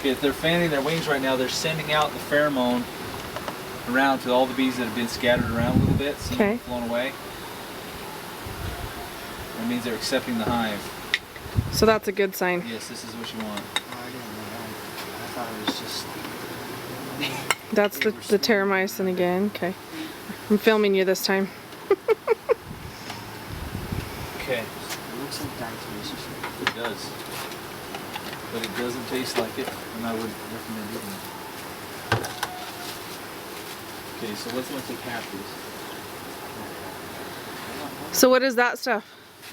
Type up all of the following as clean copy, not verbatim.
Okay, if they're fanning their wings right now, they're sending out the pheromone around to all the bees that have been scattered around a little bit, Okay. Flown away. That means they're accepting the hive. So that's a good sign. Yes, this is what you want. I didn't know that. I thought it was just... That's the terramycin again. Okay. I'm filming you this time. Okay. It looks like diatomaceous. It does. But it doesn't taste like it, and I would recommend eating it. Okay, so let's take half these. So what is that stuff?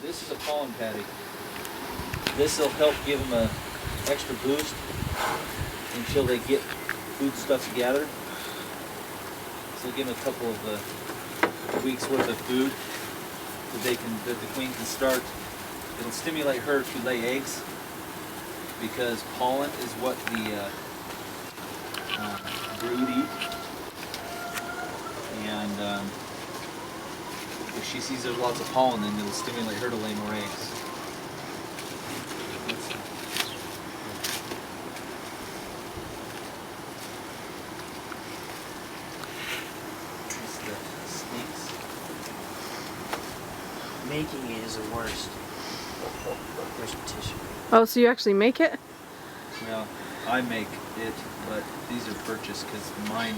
This is a pollen patty. This will help give them an extra boost until they get food stuff together. So give them a couple of weeks worth of food that the queen can start. It'll stimulate her to lay eggs because pollen is what the brood eat. And if she sees there's lots of pollen, then it'll stimulate her to lay more eggs. Making it is the worst. Where's the tissue? Oh, so you actually make it? Well, I make it, but these are purchased because mine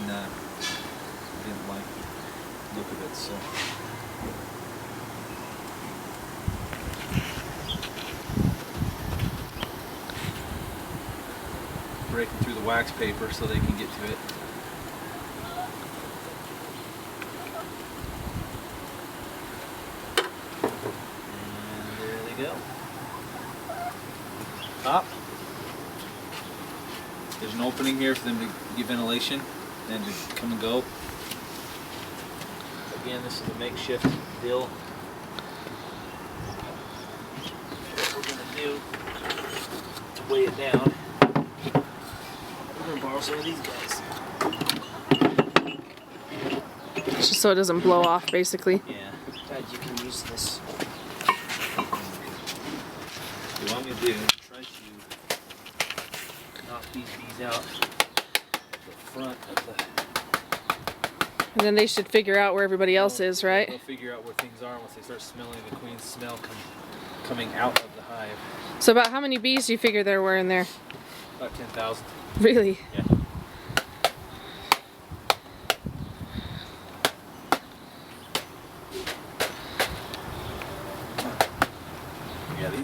didn't like the look of it, so. Breaking through the wax paper so they can get to it. Go. Top. There's an opening here for them to get ventilation and to come and go. Again, this is a makeshift deal. What we're going to do to weigh it down, we're going to borrow some of these guys. Just so it doesn't blow off, basically. Yeah. Dad, you can use this. What I'm going to do is try to knock these bees out the front of the... And then they should figure out where everybody else is, right? They'll figure out where things are once they start smelling the queen's smell coming out of the hive. So about how many bees do you figure there were in there? About 10,000. Really? Yeah.